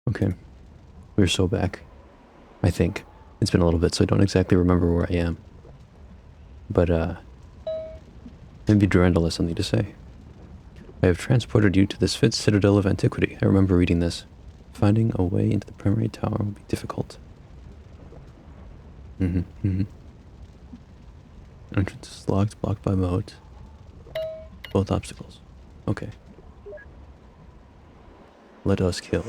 Okay, we're so back. I think. It's been a little bit, so I don't exactly remember where I am. But, maybe Durandal has something to say. I have transported you to this fit citadel of antiquity. I remember reading this. Finding a way into the primary tower will be difficult. Entrance is locked, blocked by moat. Both obstacles. Okay. Let us kill.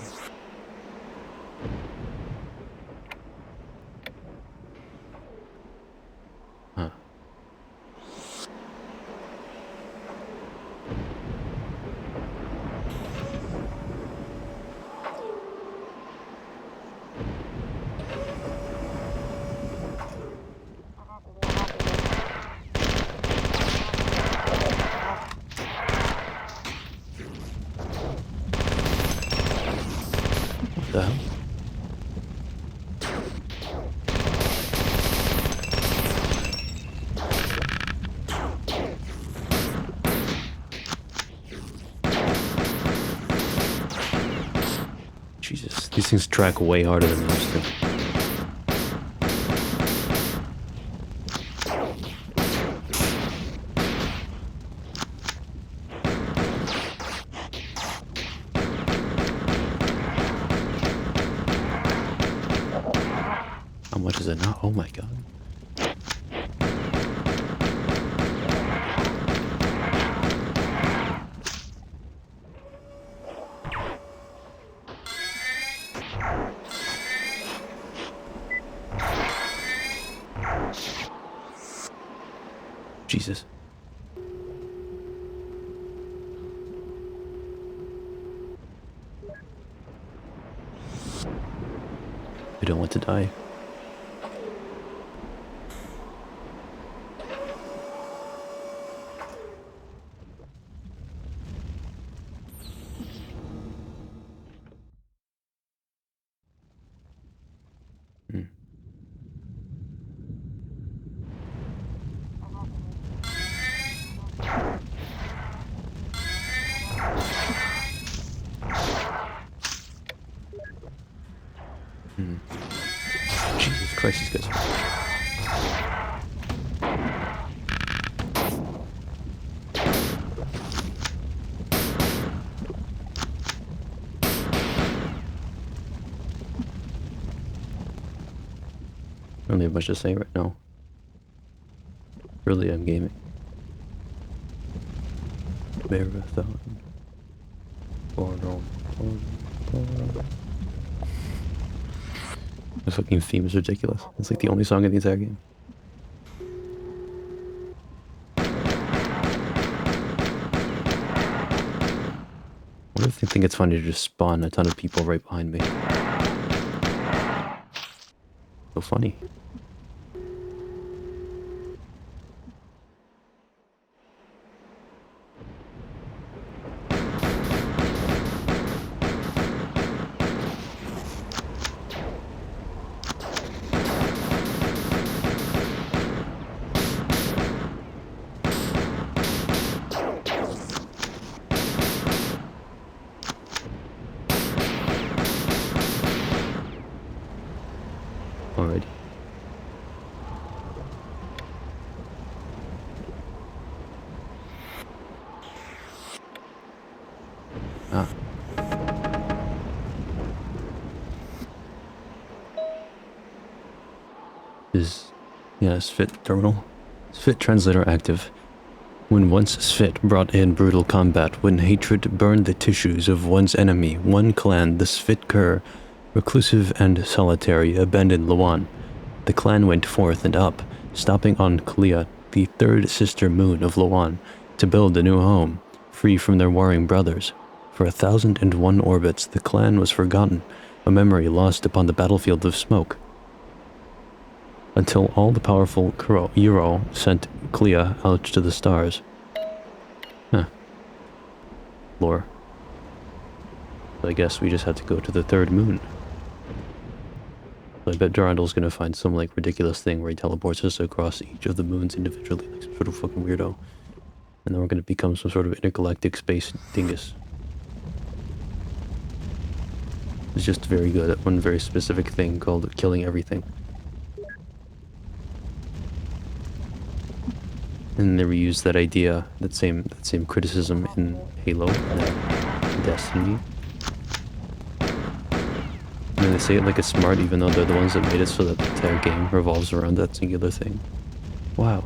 Huh. What the hell? Jesus, these things track way harder than they used to. How much is it now? Oh my god. Jesus. I don't want to die. Hmm. Hmm. Jesus Christ, these guys are... I don't have much to say right now. Really, I'm gaming. Marathon. The fucking theme is ridiculous. It's like the only song in the entire game. What if they think it's funny to just spawn a ton of people right behind me? So funny. Alrighty. Ah. Yeah, Sfit terminal. Sfit translator active. When once Sfit brought in brutal combat, when hatred burned the tissues of one's enemy, one clan, the Sfit Kur, reclusive and solitary, abandoned Lawan. The clan went forth and up, stopping on Clea, the third sister moon of Lawan, to build a new home, free from their warring brothers. For 1,001 orbits, the clan was forgotten, a memory lost upon the battlefield of smoke. Until all the powerful Euro sent Clea out to the stars. Huh. Lore. So I guess we just have to go to the third moon. So I bet Durandal's gonna find some, like, ridiculous thing where he teleports us across each of the moons individually, like some sort of fucking weirdo. And then we're gonna become some sort of intergalactic space dingus. is just very good at one very specific thing called killing everything. And they reuse that idea, that same criticism in Halo and Destiny. And they say it like it's smart, even though they're the ones that made it so that the entire game revolves around that singular thing. Wow.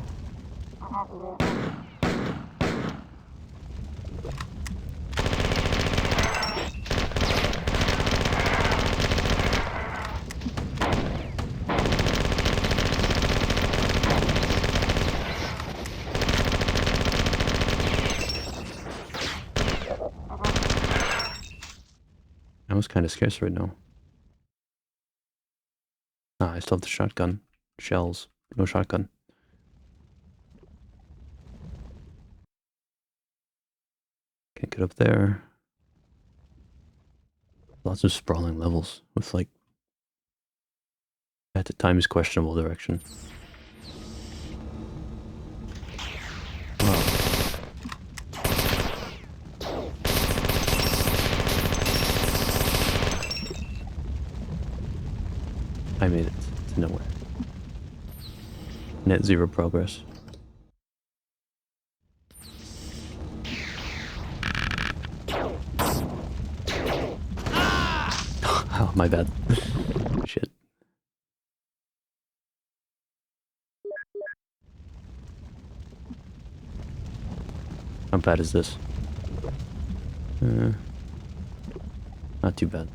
I was kind of scarce right now. Ah, I still have the shotgun. Shells. No shotgun. Can't get up there. Lots of sprawling levels with, like, at the times questionable direction. Wow. I made it to nowhere. Net zero progress. Oh, my bad. Shit. How bad is this? Not too bad.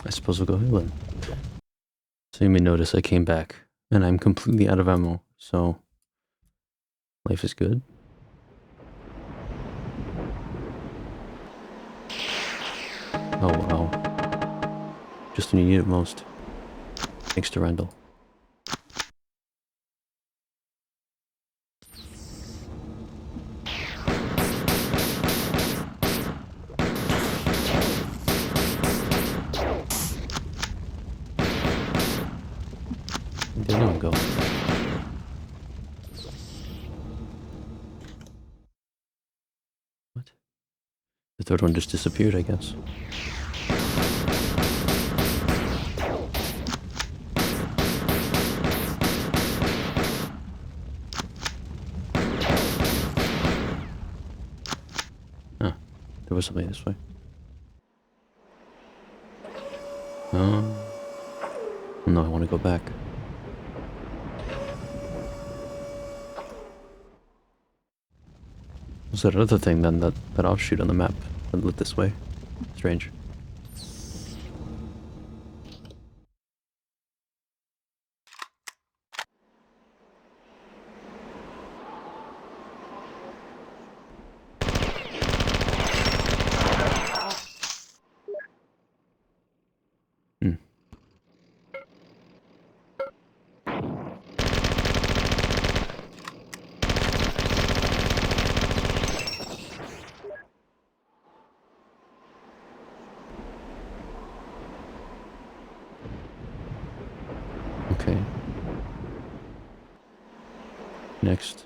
I suppose we'll go here then. So you may notice I came back, and I'm completely out of ammo, so life is good. Oh wow. Just when you need it most. Thanks, Durandal. Where'd the other one go? What? The third one just disappeared, I guess. Huh. There was something this way. Oh. No, I want to go back. Was that other thing then, that offshoot on the map that lit this way? Strange. Hmm. Okay. Next.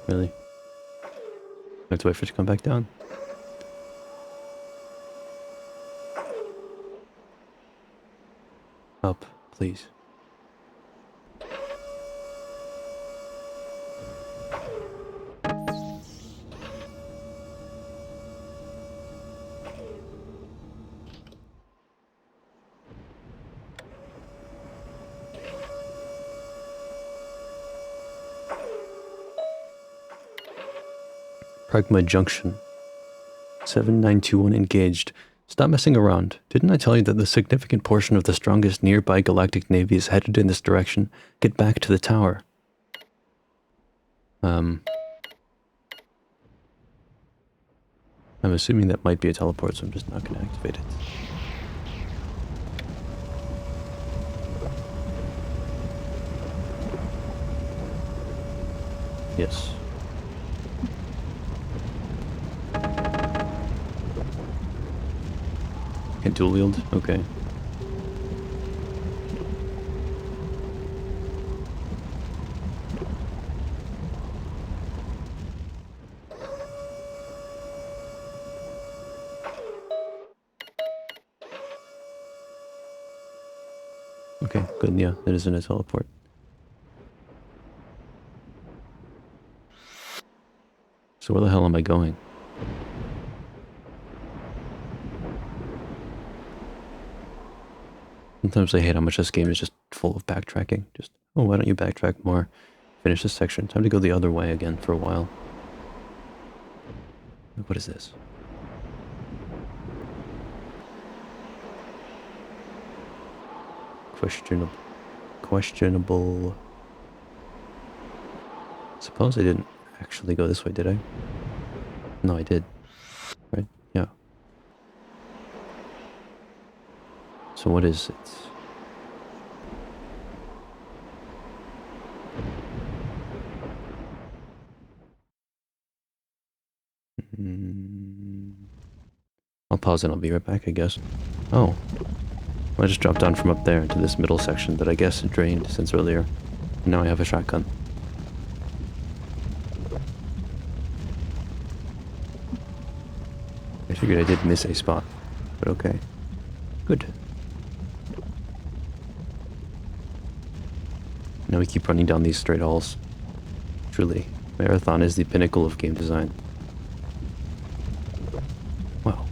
Really? I have to wait for it to come back down. Up, please. Pragma Junction. 7921 engaged. Stop messing around. Didn't I tell you that the significant portion of the strongest nearby galactic navy is headed in this direction? Get back to the tower. I'm assuming that might be a teleport, so I'm just not going to activate it. Yes. Can't dual wield? Okay. Okay, good, yeah, it isn't a teleport. So where the hell am I going? Sometimes I hate how much this game is just full of backtracking. Just, oh, why don't you backtrack more? Finish this section. Time to go the other way again for a while. What is this? Questionable. Suppose I didn't actually go this way, did I? No, I did. Right? Yeah. So what is it? I'll pause and I'll be right back, I guess. Oh. Well, I just dropped down from up there into this middle section that I guess had drained since earlier. And now I have a shotgun. I figured I did miss a spot, but okay. Good. Now we keep running down these straight halls. Truly, Marathon is the pinnacle of game design. Wow.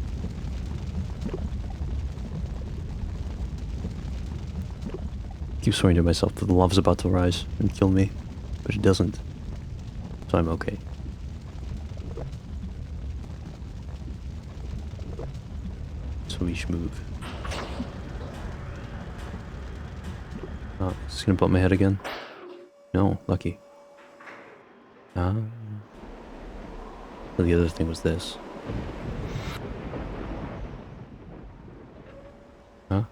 I keep swearing to myself that the lava's about to rise and kill me, but it doesn't. So I'm okay. So we should move. Oh, is this gonna bump my head again? No, lucky. Ah. So the other thing was this. Huh?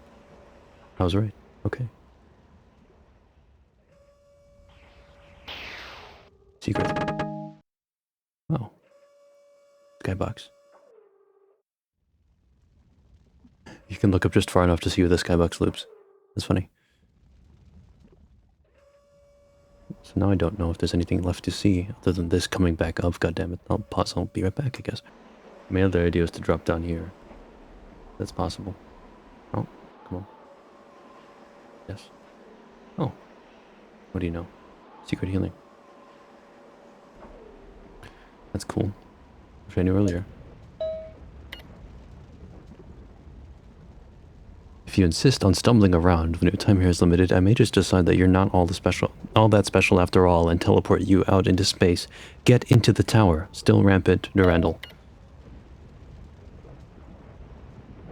I was right. Okay. Secret. Oh. Skybox. You can look up just far enough to see where the skybox loops. That's funny. So now I don't know if there's anything left to see other than this coming back up. God damn it. I'll pause. I'll be right back, I guess. My other idea is to drop down here. That's possible. Oh, come on. Yes. Oh. What do you know? Secret healing. That's cool. Which I knew earlier. If you insist on stumbling around when your time here is limited, I may just decide that you're not all that special after all and teleport you out into space. Get into the tower. Still rampant, Durandal.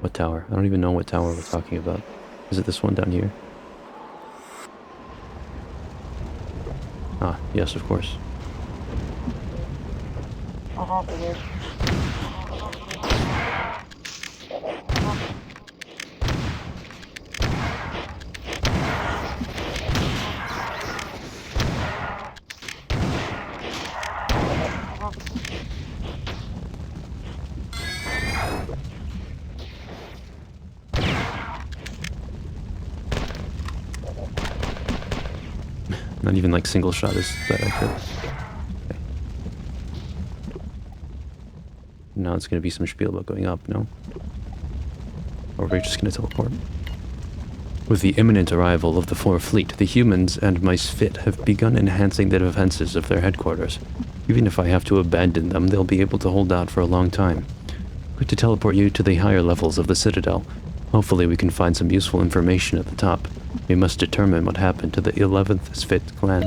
What tower? I don't even know what tower we're talking about. Is it this one down here? Ah, yes, of course. Not even like single shot is that accurate. Okay. Now it's gonna be some spiel about going up, no? Or we're just gonna teleport. With the imminent arrival of the 4th Fleet, the humans and my Sphit have begun enhancing the defenses of their headquarters. Even if I have to abandon them, they'll be able to hold out for a long time. Quick to teleport you to the higher levels of the Citadel. Hopefully we can find some useful information at the top. We must determine what happened to the 11th Sphit clan.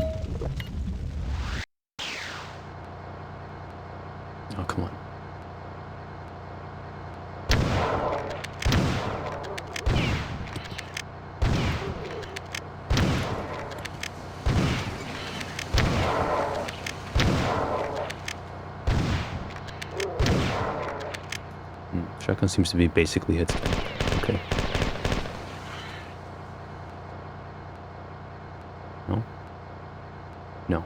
Shotgun seems to be basically hit spin. Okay. No? No.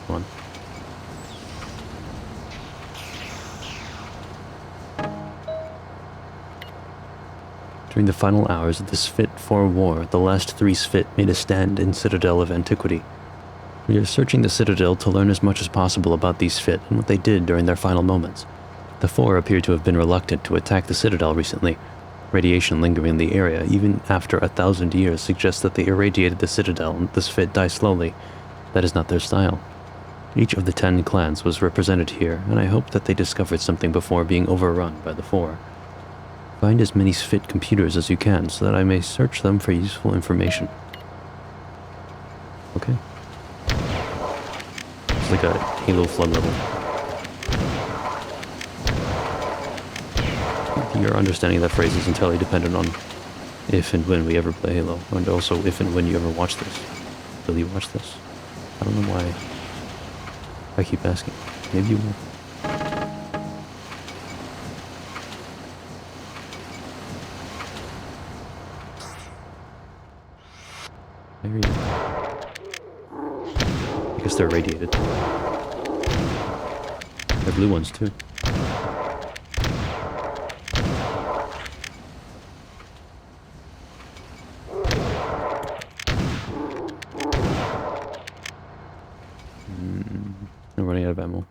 Come on. During the final hours of the Sfit 4 war, the last 3 Sfit made a stand in Citadel of Antiquity. We are searching the Citadel to learn as much as possible about these Sfit and what they did during their final moments. The 4 appear to have been reluctant to attack the Citadel recently. Radiation lingering in the area, even after 1,000 years, suggests that they irradiated the Citadel and the Sfit die slowly. That is not their style. Each of the 10 clans was represented here, and I hope that they discovered something before being overrun by the 4. Find as many Sfit computers as you can so that I may search them for useful information. Okay. It's like a Halo flood level. Your understanding of that phrase is entirely dependent on if and when we ever play Halo, and also if and when you ever watch this. Will you watch this? I don't know why I keep asking. Maybe you will. I hear you. I guess they're irradiated. They're blue ones too. I'm running out of ammo.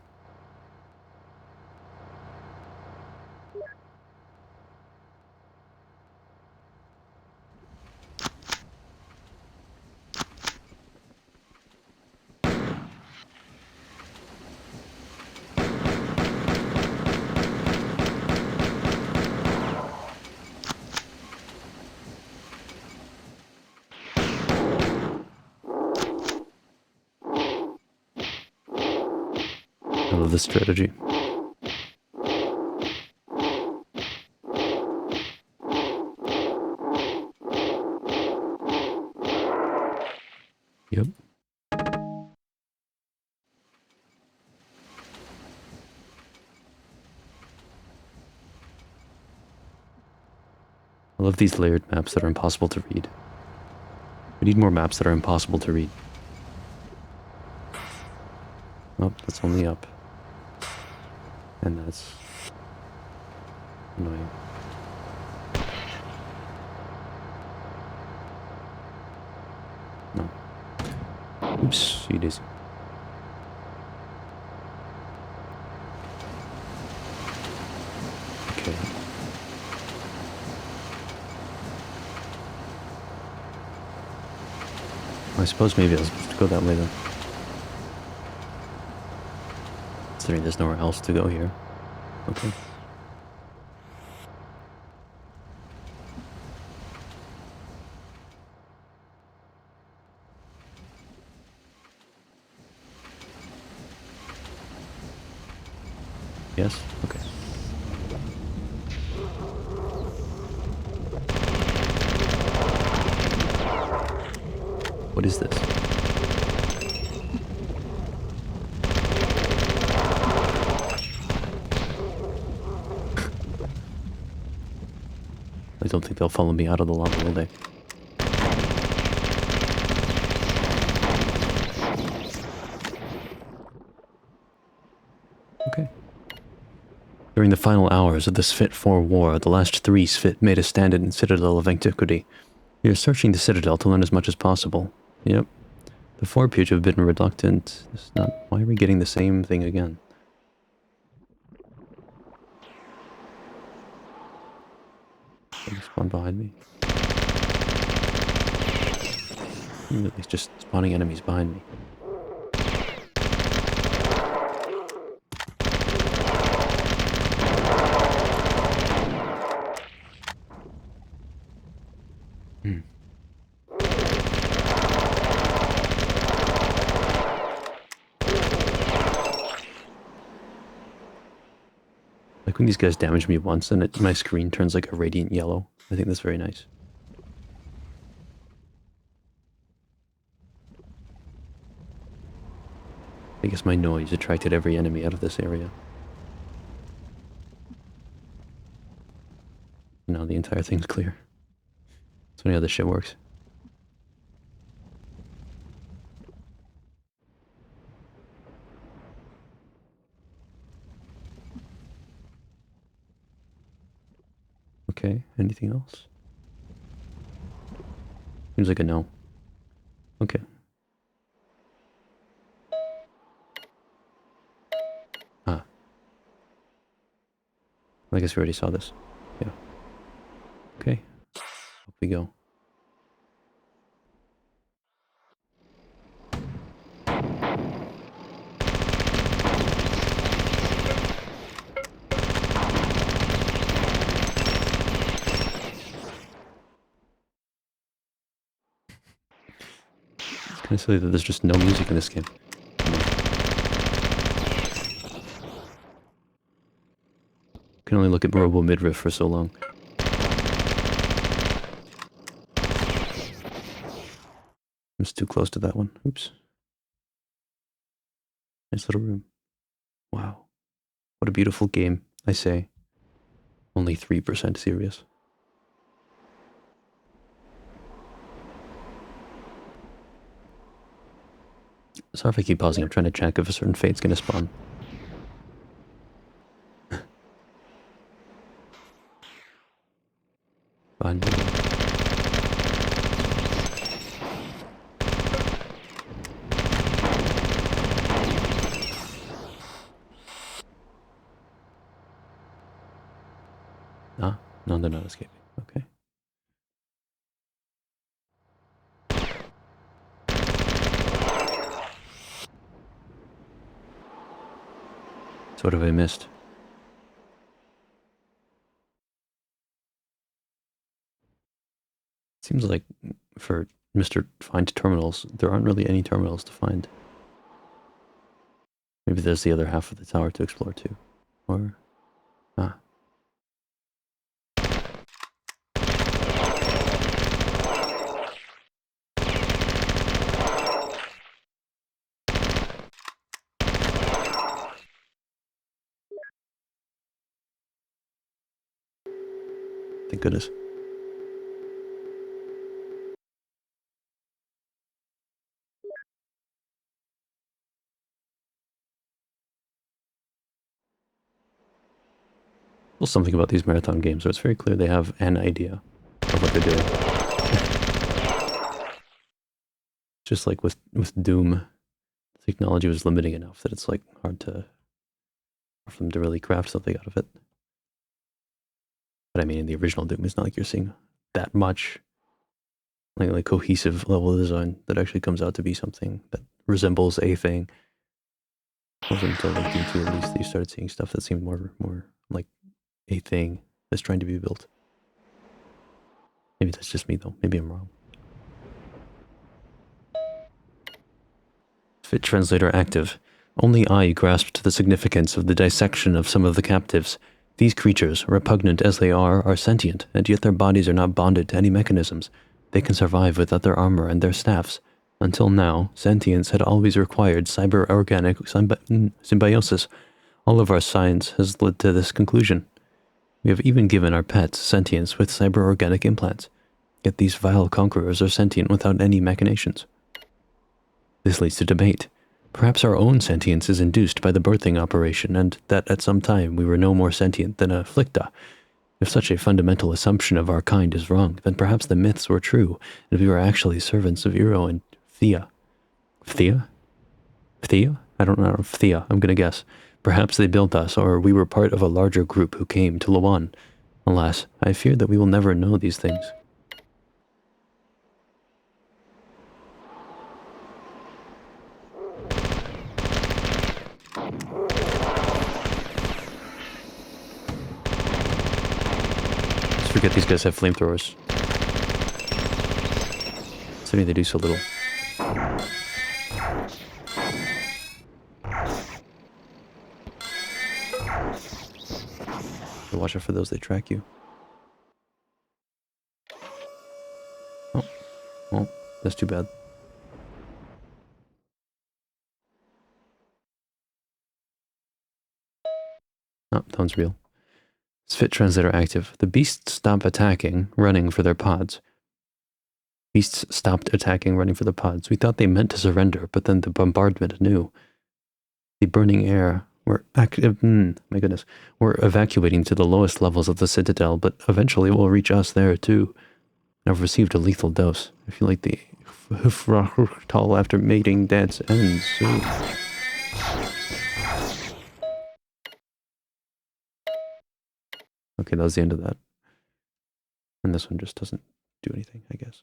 I love this strategy. Yep. I love these layered maps that are impossible to read. We need more maps that are impossible to read. Oh, that's only up. And that's annoying. No. Oops, you daisy. Okay. I suppose maybe I was supposed to go that way then. Considering there's nowhere else to go here. Okay. Yes? Okay. What is this? I don't think they'll follow me out of the lava, will they? Okay. During the final hours of the Sfit 4 war, the last 3 Sfit made a stand in Citadel of Antiquity. We are searching the Citadel to learn as much as possible. Yep. The 4 appear to have been reluctant. It's not... Why are we getting the same thing again? They spawn behind me. It's just spawning enemies behind me. Like when these guys damage me once and my screen turns like a radiant yellow. I think that's very nice. I guess my noise attracted every enemy out of this area. Now the entire thing's clear. That's funny how this shit works. Okay, anything else? Seems like a no. Okay. Ah. I guess we already saw this. Yeah. Okay. Up we go. It's kind of silly that there's just no music in this game. Can only look at Robo Midriff for so long. I'm just too close to that one. Oops. Nice little room. Wow. What a beautiful game, I say. Only 3% serious. Sorry if I keep pausing. I'm trying to check if a certain fate's gonna spawn. Behind me. Ah, no, they're not escaping. Okay. So what have I missed? Seems like for Mr. Find Terminals, there aren't really any terminals to find. Maybe there's the other half of the tower to explore too. Or... ah. Thank goodness. Well, something about these marathon games where it's very clear they have an idea of what they're doing. Just like with Doom, the technology was limiting enough that it's like hard for them to really craft something out of it. But I mean, in the original Doom, it's not like you're seeing that much like cohesive level design that actually comes out to be something that resembles a thing. It wasn't until like Doom 2 at least that you started seeing stuff that seemed more like a thing that's trying to be built. Maybe that's just me though. Maybe I'm wrong. Fit translator active. Only I grasped the significance of the dissection of some of the captives. These creatures, repugnant as they are sentient, and yet their bodies are not bonded to any mechanisms. They can survive without their armor and their staffs. Until now, sentience had always required cyber-organic symbiosis. All of our science has led to this conclusion. We have even given our pets sentience with cyber-organic implants. Yet these vile conquerors are sentient without any machinations. This leads to debate. Perhaps our own sentience is induced by the birthing operation, and that at some time we were no more sentient than a flicta. If such a fundamental assumption of our kind is wrong, then perhaps the myths were true, and we were actually servants of Iro and Thea. Thea? Thea? I don't know. Thea, I'm gonna guess. Perhaps they built us, or we were part of a larger group who came to Lawan. Alas, I fear that we will never know these things. Just forget these guys have flamethrowers. It's they do so little. So watch out for those, they track you. Oh, well, that's too bad. Oh, that one's real. Sfit translator active. The beasts stop attacking, running for their pods. Beasts stopped attacking, running for the pods. We thought they meant to surrender, but then the bombardment knew. The burning air were my goodness. We're evacuating to the lowest levels of the citadel, but eventually it will reach us there too. I've received a lethal dose. I feel like the tall after mating dance ends soon. Okay, that was the end of that. And this one just doesn't do anything, I guess.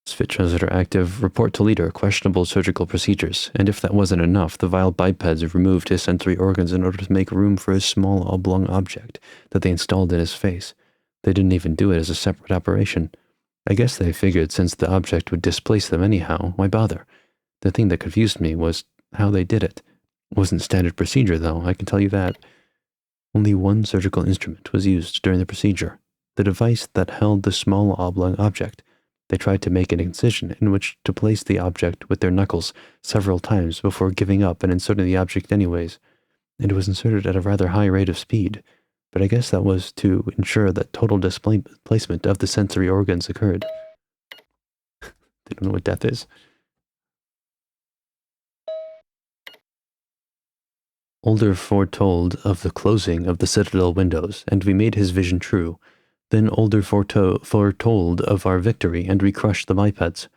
Sfit translator active. Report to leader. Questionable surgical procedures. And if that wasn't enough, the vile bipeds removed his sensory organs in order to make room for a small oblong object that they installed in his face. They didn't even do it as a separate operation. I guess they figured since the object would displace them anyhow, why bother? The thing that confused me was how they did it. It wasn't standard procedure, though, I can tell you that. Only one surgical instrument was used during the procedure, the device that held the small oblong object. They tried to make an incision in which to place the object with their knuckles several times before giving up and inserting the object anyways, and it was inserted at a rather high rate of speed, but I guess that was to ensure that total displacement of the sensory organs occurred. They don't know what death is. Older foretold of the closing of the citadel windows, and we made his vision true. Then Older foretold of our victory, and we crushed the bipeds.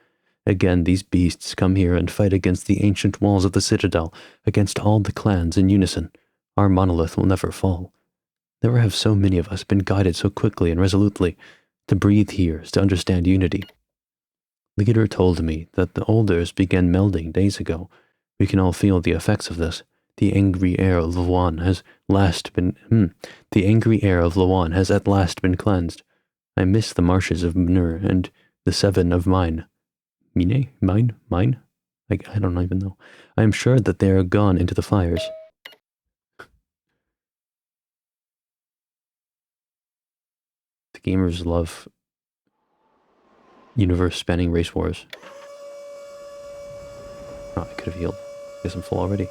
Again, these beasts come here and fight against the ancient walls of the citadel, against all the clans in unison. Our monolith will never fall. Never have so many of us been guided so quickly and resolutely. To breathe here is to understand unity. Leader told me that the Olders began melding days ago. We can all feel the effects of this. The angry air of Lawan has at last been cleansed. I miss the marshes of Mnur and the seven of mine. Mine? I don't even know. I am sure that they are gone into the fires. The gamers love universe-spanning race wars. Oh, I could have healed. Guess I'm full already.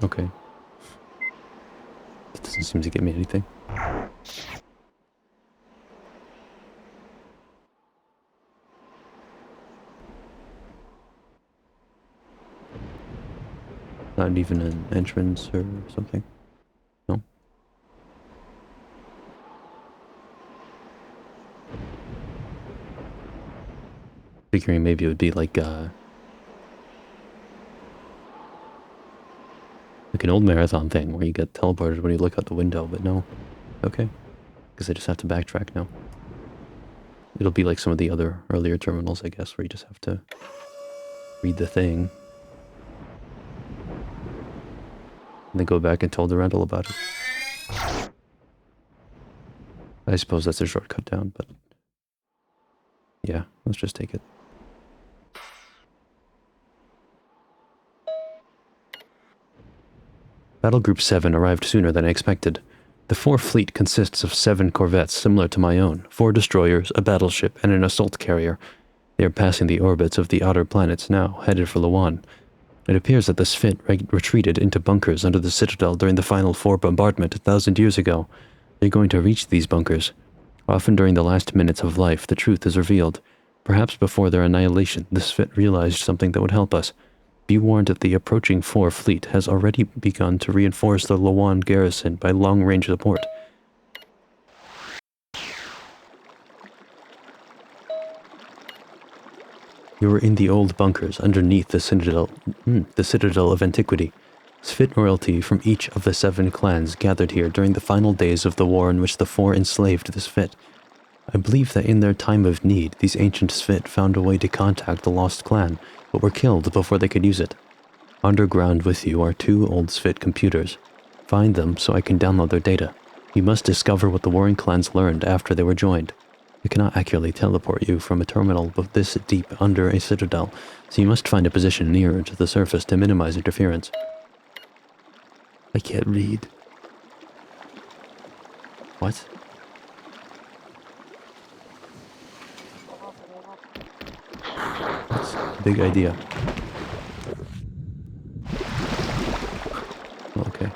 Okay. That doesn't seem to get me anything. Not even an entrance or something? No? Figuring maybe it would be like an old marathon thing where you get teleported when you look out the window, but no. Okay. Because I just have to backtrack now. It'll be like some of the other earlier terminals, I guess, where you just have to read the thing. And then go back and tell Durandal about it. I suppose that's a shortcut down, but... yeah, let's just take it. Battle Group 7 arrived sooner than I expected. The 4 fleet consists of 7 corvettes similar to my own, 4 destroyers, a battleship, and an assault carrier. They are passing the orbits of the outer planets now, headed for Lawan. It appears that the Sfit retreated into bunkers under the citadel during the final 4 bombardment 1,000 years ago. They're going to reach these bunkers. Often during the last minutes of life, the truth is revealed. Perhaps before their annihilation, the Sfit realized something that would help us. Be warned that the approaching 4 fleet has already begun to reinforce the Lawan garrison by long-range support. You were in the old bunkers underneath the citadel of antiquity. Sfit royalty from each of the 7 clans gathered here during the final days of the war in which the 4 enslaved the Sfit. I believe that in their time of need, these ancient Sfit found a way to contact the lost clan, but were killed before they could use it. Underground with you are 2 old Sfit computers. Find them so I can download their data. You must discover what the warring clans learned after they were joined. I cannot accurately teleport you from a terminal this deep under a citadel, so you must find a position nearer to the surface to minimize interference. I can't read. What? That's a big idea. Okay.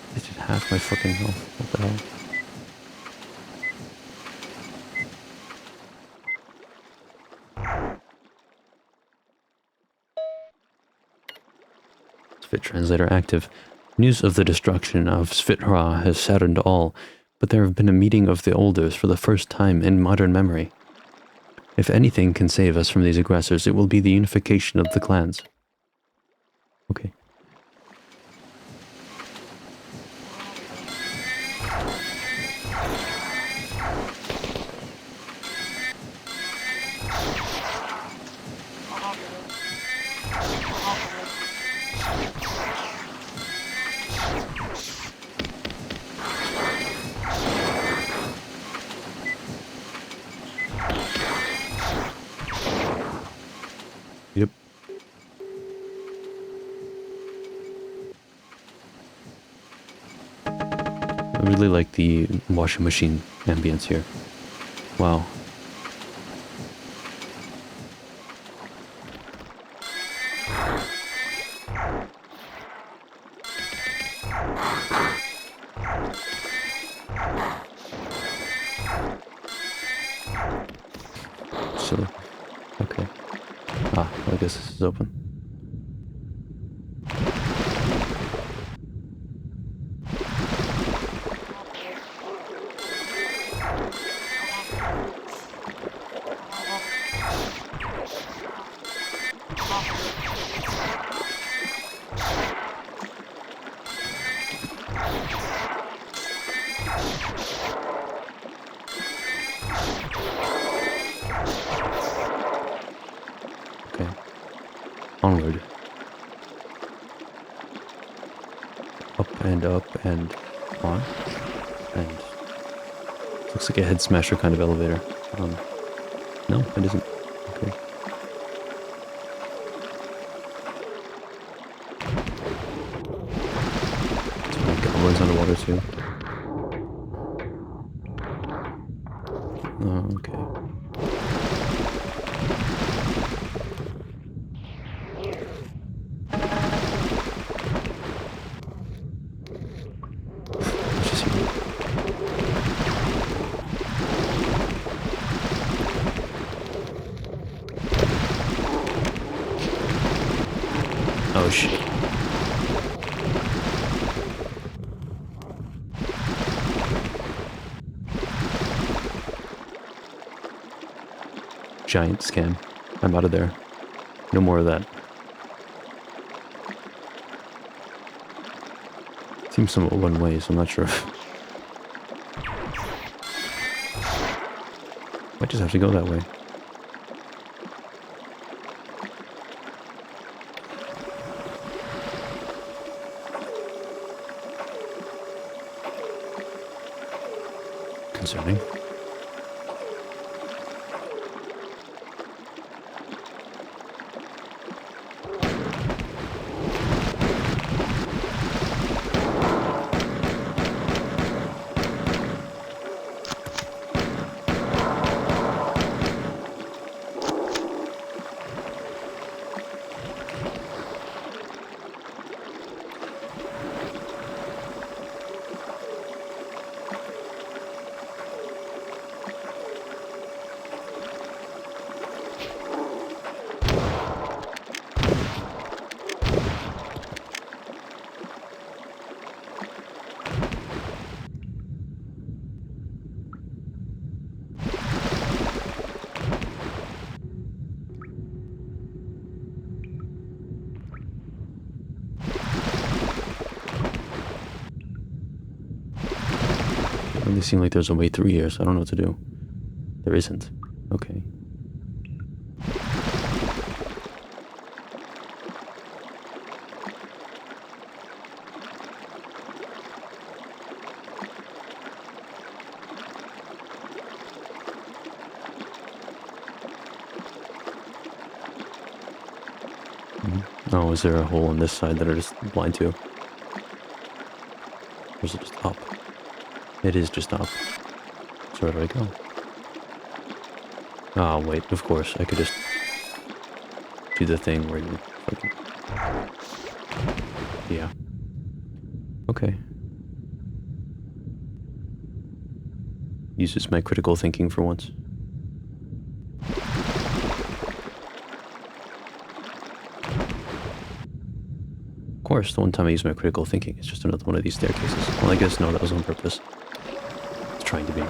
I did half my fucking health. What the hell? Svit translator active. News of the destruction of Svitra has saddened all, but there have been a meeting of the elders for the first time in modern memory. If anything can save us from these aggressors, it will be the unification of the clans. Okay. Yep. I really like the washing machine ambience here. Wow. Silly. Okay. Ah, I guess this is open. Okay. Onward. Up and on. And looks like a head smasher kind of elevator. No, it isn't. Okay. It's my goblins underwater too. Oh, okay. Let's just see. Oh shit. Giant scam. I'm out of there. No more of that. Seems somewhat one way, so I'm not sure if... Might just have to go that way. Concerning. really seem like there's a way through here, so I don't know what to do. There isn't. Okay. Oh, is there a hole on this side that I just blind to? Or is it just up? It is just up. So where do I go? Ah, wait, of course. I could just do the thing where you fucking... Yeah. Okay. Uses my critical thinking for once. Of course, the one time I used my critical thinking, it's just another one of these staircases. Well, I guess no, that was on purpose. It's trying to be me.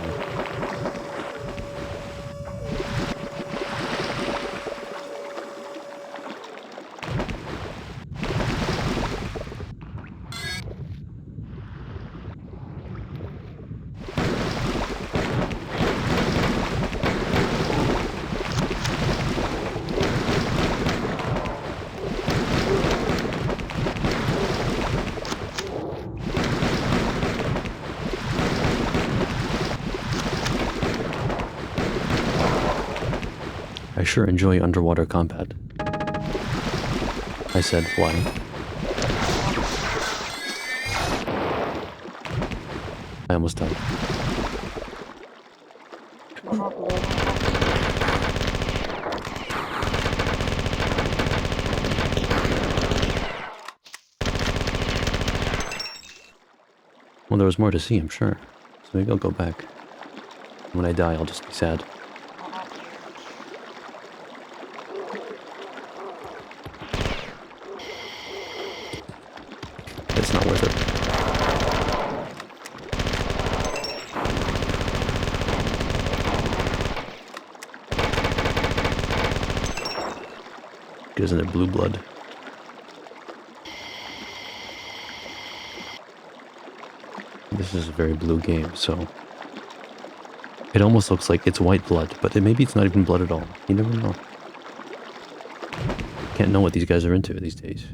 I sure enjoy underwater combat. I said, why? I almost died. Well, there was more to see, I'm sure. So maybe I'll go back. When I die, I'll just be sad. It's not worth it. Isn't it blue blood? This is a very blue game, so... It almost looks like it's white blood, but maybe it's not even blood at all. You never know. Can't know what these guys are into these days.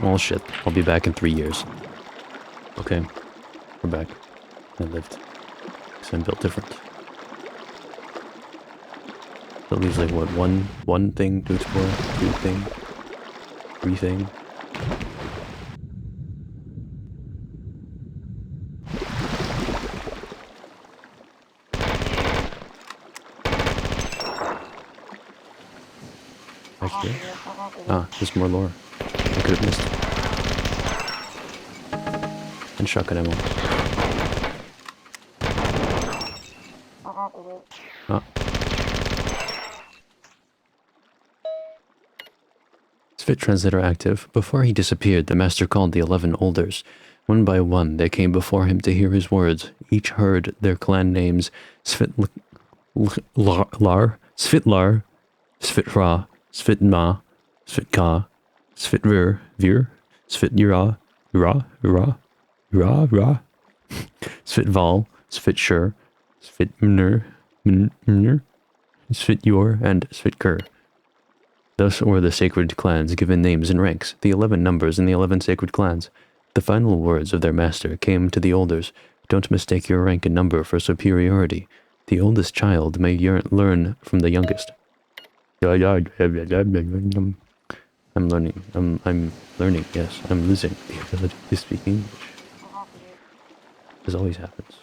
Oh shit, I'll be back in 3 years. Okay, we're back. I lived. Because I'm built different. So it leaves like what, one thing to explore? 2 thing? 3 thing? Back here? Ah, there's more lore. I could have missed. And shotgun ammo. Ah. Fit translator active. Before he disappeared, the master called the 11 Olders. One by one, they came before him to hear his words. Each heard their clan names: Svitlar, Svitlar, Svitra, Svitma, Svitka, Svitvir, Svityra, Ra, Svitval, Svitshur, Svitmner, Svityor, and Svitkur. Thus were the sacred clans given names and ranks, the 11 numbers in the 11 sacred clans. The final words of their master came to the Olders. Don't mistake your rank and number for superiority. The oldest child may learn from the youngest. I'm learning. I'm learning, yes. I'm losing the ability to speak English. This always happens.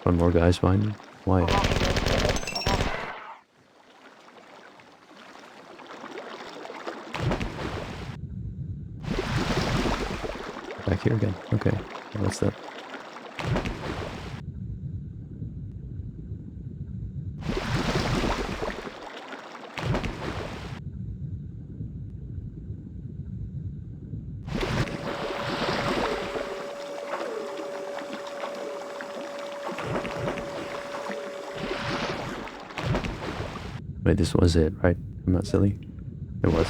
One more guys behind me? Why? Back here again. Okay. Well, that's that. Wait, this was it, right? I'm not silly. It was.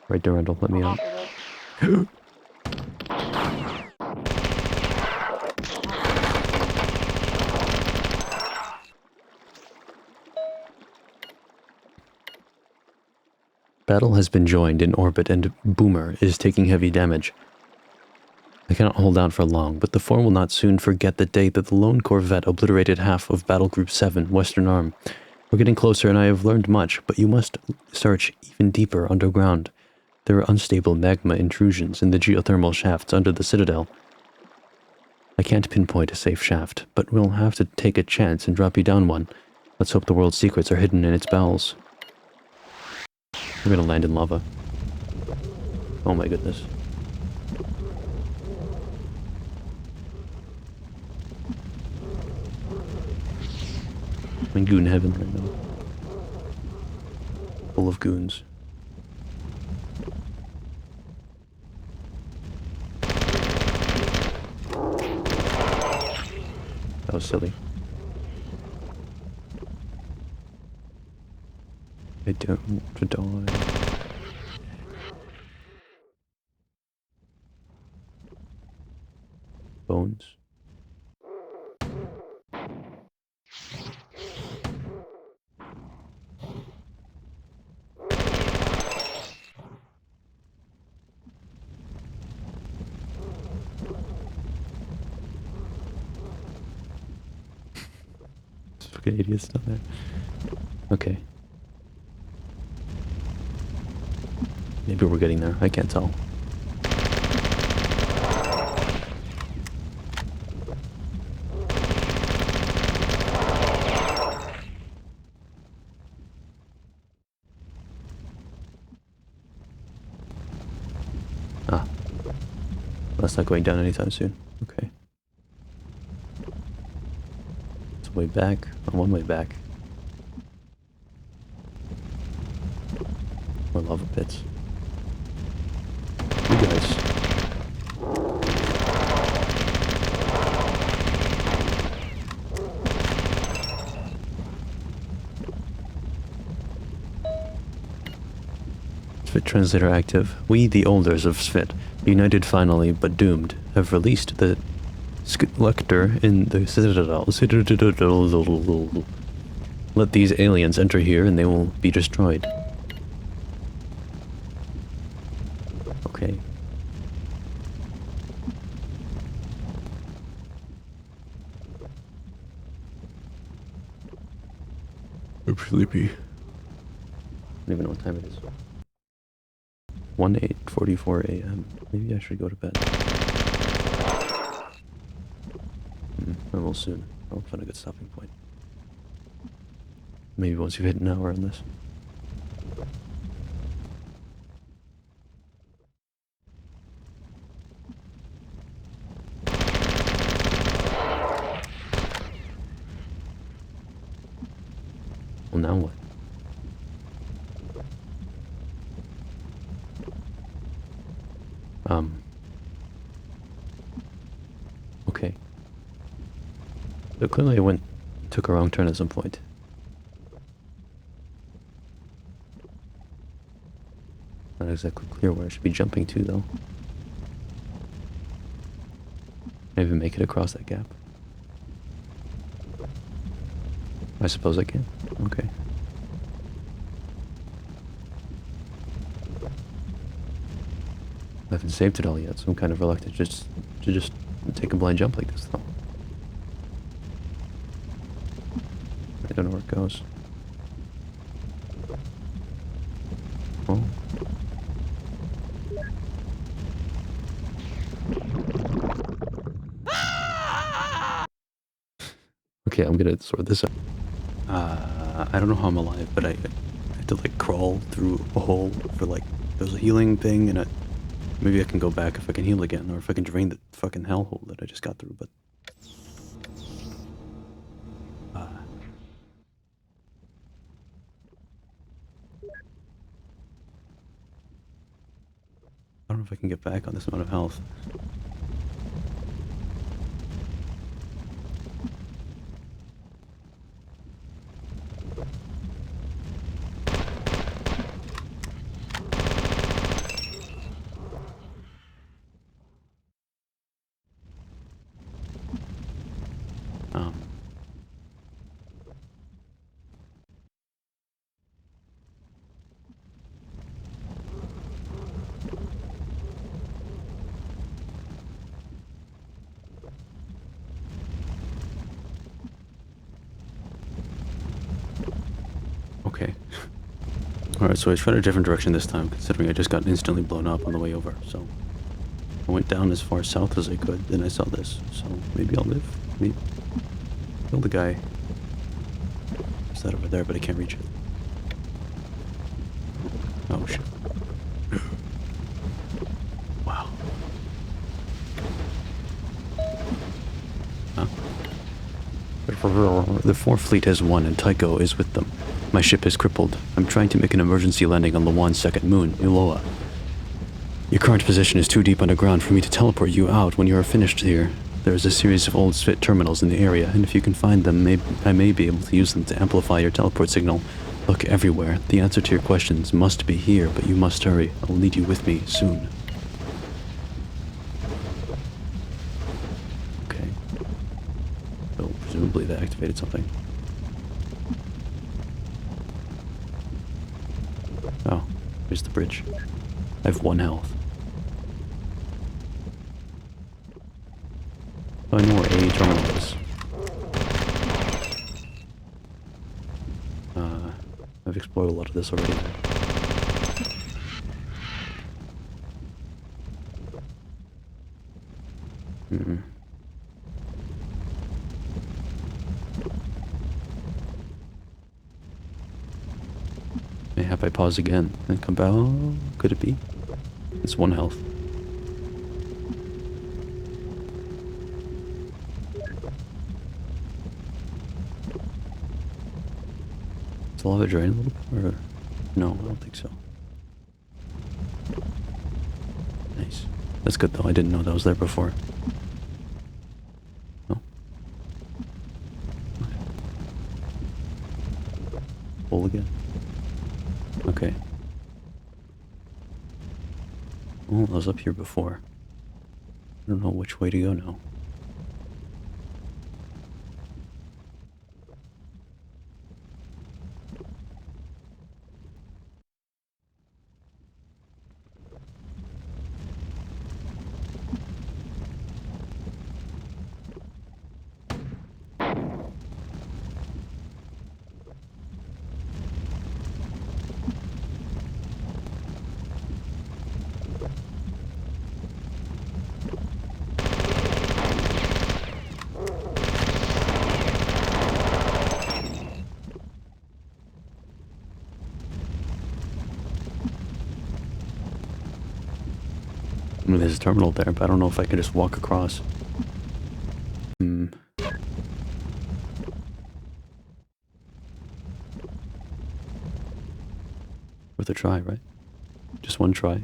Right, Durandal, let me out. Battle has been joined in orbit and Boomer is taking heavy damage. I cannot hold out for long, but the four will not soon forget the day that the lone corvette obliterated half of Battle Group 7, Western Arm. We're getting closer and I have learned much, but you must search even deeper underground. There are unstable magma intrusions in the geothermal shafts under the Citadel. I can't pinpoint a safe shaft, but we'll have to take a chance and drop you down one. Let's hope the world's secrets are hidden in its bowels. We're gonna land in lava. Oh my goodness. I'm in goon heaven right now. Full of goons. That was silly. I don't want to die. Bones. Fucking idiots down there. Okay. Maybe we're getting there. I can't tell. Ah. That's not going down anytime soon. Okay. It's a way back. On one way back. More lava pits. You guys. Svit translator active. We, the elders of Svit, united finally, but doomed, have released the Lector in the Citadel. Let these aliens enter here and they will be destroyed. Okay. I'm sleepy. I don't even know what time it is. 8:44 a.m. Maybe I should go to bed. I will soon. I'll find a good stopping point. Maybe once you've hit an hour on this. Well, now what? Okay. So clearly I took a wrong turn at some point. Not exactly clear where I should be jumping to, though. Maybe make it across that gap. I suppose I can. Okay. I haven't saved it all yet, so I'm kind of reluctant to just take a blind jump like this, though. I don't know where it goes. Oh. Okay, I'm gonna sort this out. I don't know how I'm alive, but I had to like crawl through a hole for like, there's a healing thing, and maybe I can go back if I can heal again, or if I can drain the fucking hellhole that I just got through, but... I don't know if I can get back on this amount of health. Okay. Alright, so I tried a different direction this time, considering I just got instantly blown up on the way over, so... I went down as far south as I could, then I saw this, so maybe I'll live. Maybe. Kill the guy. Is that over there, but I can't reach it. Oh, shit. Wow. Huh? The 4th Fleet has won, and Tycho is with them. My ship is crippled. I'm trying to make an emergency landing on Lawan's second moon, Uloa. Your current position is too deep underground for me to teleport you out when you are finished here. There is a series of old Svit terminals in the area, and if you can find them, I may be able to use them to amplify your teleport signal. Look everywhere. The answer to your questions must be here, but you must hurry. I will need you with me soon. Okay. So, presumably they activated something. Oh, here's the bridge. I have 1 health. I know where A terminal is. I've explored a lot of this already. Mm-mm. Mayhap I pause again and come back? Oh, could it be? It's 1 health. Is the lava drain a little bit? Or no, I don't think so. Nice. That's good though. I didn't know that was there before. No. Okay. Full again. Okay. Oh, I was up here before. I don't know which way to go now. I mean, there's a terminal there, but I don't know if I can just walk across. Worth a try, right? Just 1 try.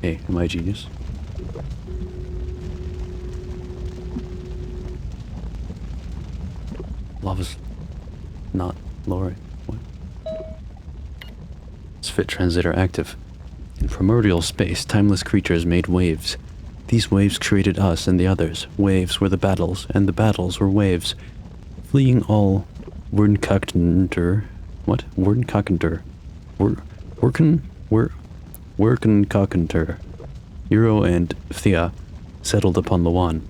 Hey, am I a genius? Lava's not lowering. What? Svit translator active. In primordial space, timeless creatures made waves. These waves created us and the others. Waves were the battles, and the battles were waves. Fleeing all Wernkakenter. What? Wernkakenter. Werkenkakenter. Euro and Thea settled upon Lawan.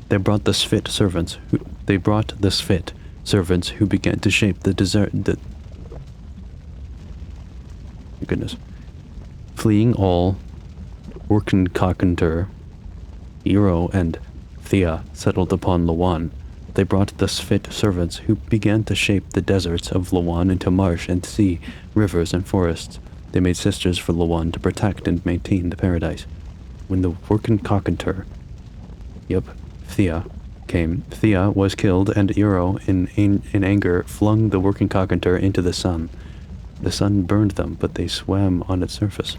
They brought the Svit servants who began to shape the desert. Goodness. Fleeing all Werkenkakenter. Euro and Thea settled upon Lawan. They brought the Svit servants who began to shape the deserts of Lawan into marsh and sea, rivers and forests. They made sisters for Lawan to protect and maintain the paradise. When the Werkenkakenter, Thea, came, Thea was killed, and Euro, in anger, flung the Werkenkakenter into the sun. The sun burned them, but they swam on its surface.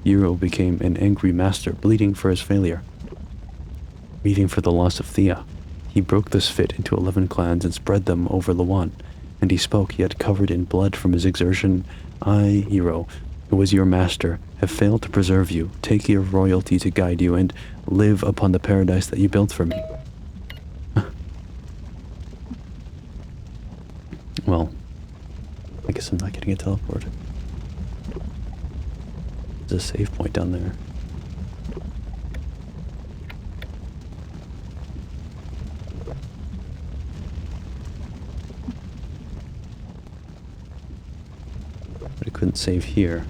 Euro became an angry master, bleeding for his failure. Grieving for the loss of Thea, he broke the Svit into 11 clans and spread them over Lawan, and he spoke, yet covered in blood from his exertion. I, Euro, who was your master, have failed to preserve you. Take your royalty to guide you, and live upon the paradise that you built for me. Well, I guess I'm not getting a teleport. There's a save point down there. But I couldn't save here.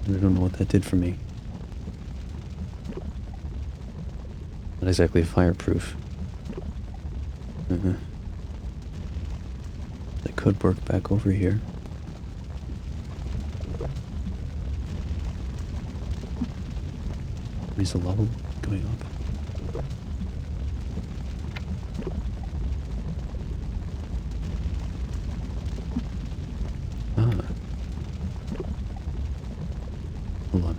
And I don't know what that did for me. Not exactly fireproof. I could work back over here. Is the level going up? Ah. Hold on.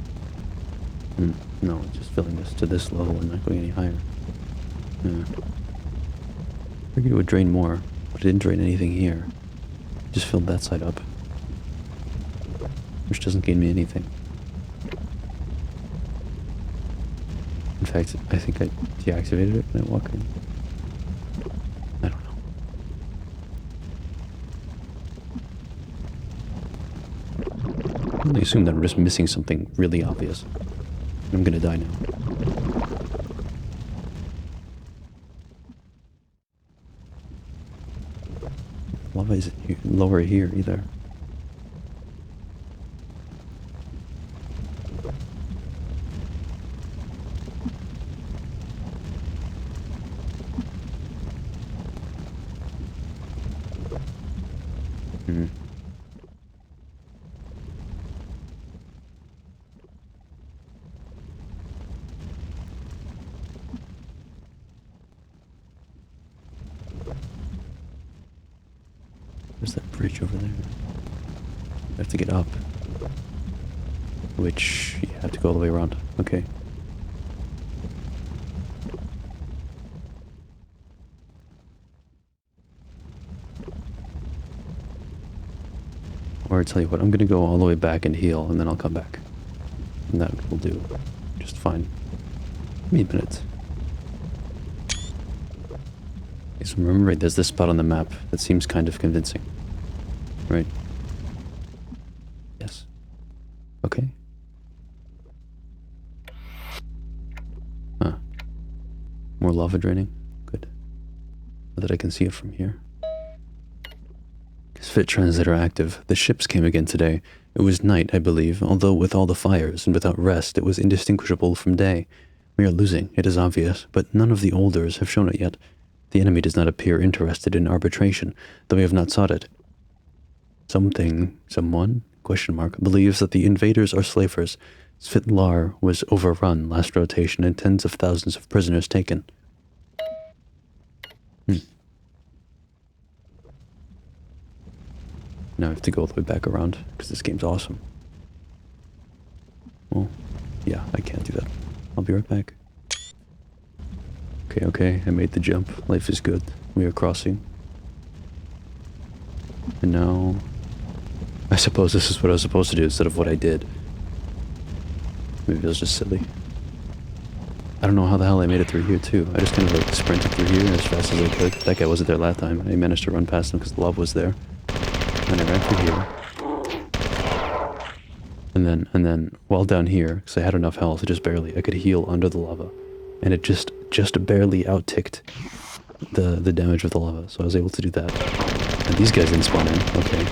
No, it's just filling this to this level and not going any higher. Yeah. Figured it would drain more, but it didn't drain anything here. It just filled that side up. Which doesn't gain me anything. In fact, I think I deactivated it when I walked in. I don't know. I only assume that I'm just missing something really obvious. I'm gonna die now. Lava isn't here, lower here either. There's that bridge over there. I have to get up. Which, you have to go all the way around. Okay. Or I tell you what, I'm gonna go all the way back and heal, and then I'll come back. And that will do just fine. Give me a minute. Okay, so remember, there's this spot on the map that seems kind of convincing. Right? Yes. Okay. Huh. More lava draining? Good. Not that I can see it from here. Fit translator active. The ships came again today. It was night, I believe, although with all the fires and without rest, it was indistinguishable from day. We are losing, it is obvious, but none of the olders have shown it yet. The enemy does not appear interested in arbitration, though we have not sought it. Someone, question mark, believes that the invaders are slavers. Svitlar was overrun last rotation and tens of thousands of prisoners taken. Now I have to go all the way back around, because this game's awesome. Well, yeah, I can't do that. I'll be right back. Okay, I made the jump. Life is good. We are crossing. And now... I suppose this is what I was supposed to do instead of what I did. Maybe it was just silly. I don't know how the hell I made it through here, too. I just kind of like sprinted through here as fast as I could. That guy wasn't there last time. I managed to run past him because the lava was there. And I ran through here. And then, while down here, because I had enough health, just barely, I could heal under the lava. And it just barely out-ticked the damage of the lava, so I was able to do that. And these guys didn't spawn in, okay.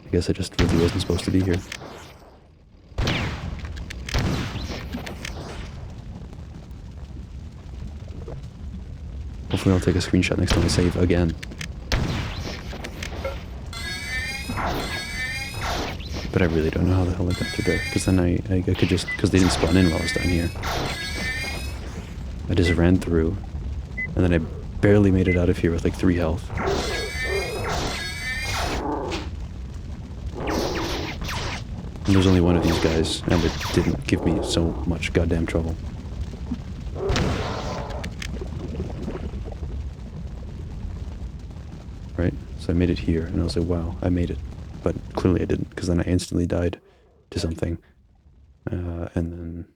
I guess I just really wasn't supposed to be here. Hopefully I'll take a screenshot next time I save again. But I really don't know how the hell I got through there, because then I could just, because they didn't spawn in while I was down here. I just ran through, and then I barely made it out of here with like 3 health. And there's only one of these guys, and it didn't give me so much goddamn trouble. Right? So I made it here, and I was like, wow, I made it. But clearly I didn't, because then I instantly died to something. And then...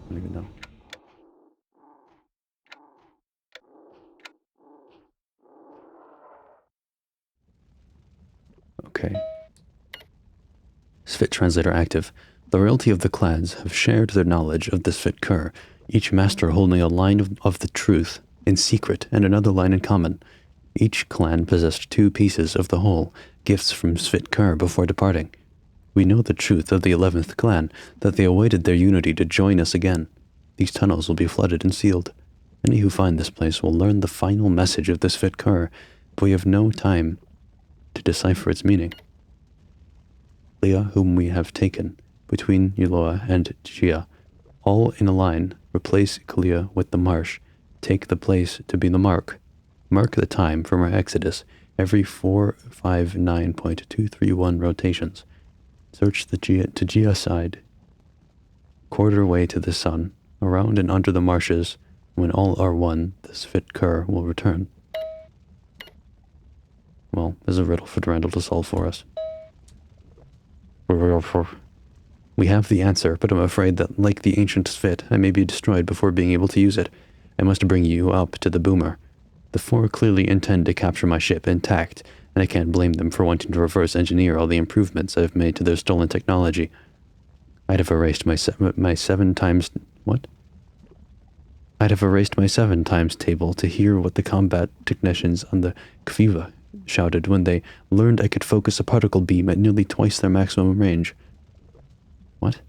I don't even know. Okay. Sfit translator active. The royalty of the clans have shared their knowledge of the Sfit Kur, each master holding a line of the truth in secret and another line in common. Each clan possessed 2 pieces of the whole, gifts from Sfit Kur before departing. We know the truth of the 11th clan, that they awaited their unity to join us again. These tunnels will be flooded and sealed. Any who find this place will learn the final message of the Sfit Kur, but we have no time to decipher its meaning. Leah, whom we have taken, between Yuloa and Gia, all in a line, replace Kalia with the marsh, take the place to be the mark. Mark the time from our exodus every 459.231 rotations. Search the Gia side, quarter way to the sun, around and under the marshes. When all are one, the Sfit Kur will return. Well, there's a riddle for Durandal to solve for us. We have the answer, but I'm afraid that, like the ancient Sfit, I may be destroyed before being able to use it. I must bring you up to the boomer. The 4 clearly intend to capture my ship intact, and I can't blame them for wanting to reverse engineer all the improvements I've made to their stolen technology. I'd have erased my 7 times... What? I'd have erased my 7 times table to hear what the combat technicians on the Kviva shouted when they learned I could focus a particle beam at nearly twice their maximum range. What?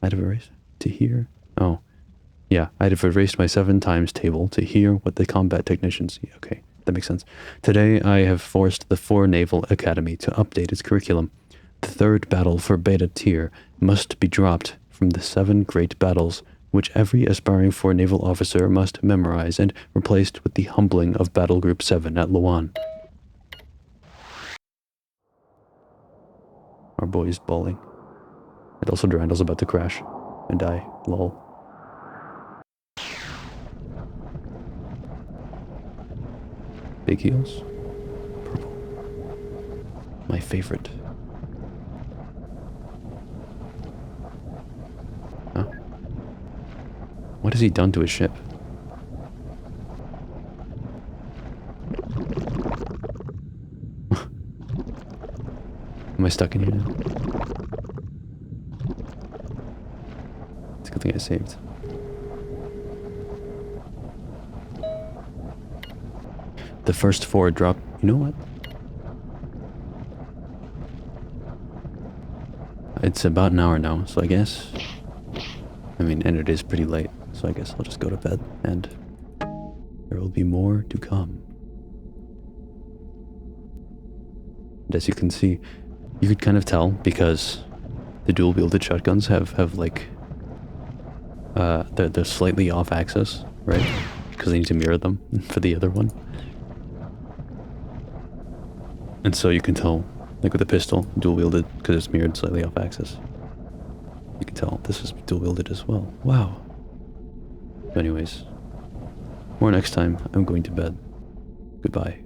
I'd have erased... To hear? Oh. Yeah, I'd have erased my 7 times table to hear what the combat technicians... Okay, that makes sense. Today, I have forced the 4 Naval Academy to update its curriculum. The 3rd battle for Beta Tier must be dropped from the 7 great battles, which every aspiring 4 naval officer must memorize, and replaced with the humbling of Battle Group 7 at Luan. Our boy's bawling. And also Durandal's about to crash and die. Lol. Big heels. Purple. My favorite. Huh? What has he done to his ship? Am I stuck in here now? It's a good thing I saved. The first 4 drop... You know what? It's about an hour now, so I guess... I mean, and it is pretty late, so I guess I'll just go to bed, and there will be more to come. And as you can see, you could kind of tell, because the dual-wielded shotguns have like... they're slightly off axis, right? Because they need to mirror them for the other one. And so you can tell, like with the pistol, dual-wielded, because it's mirrored slightly off axis. You can tell this is dual-wielded as well. Wow. Anyways, more next time. I'm going to bed. Goodbye.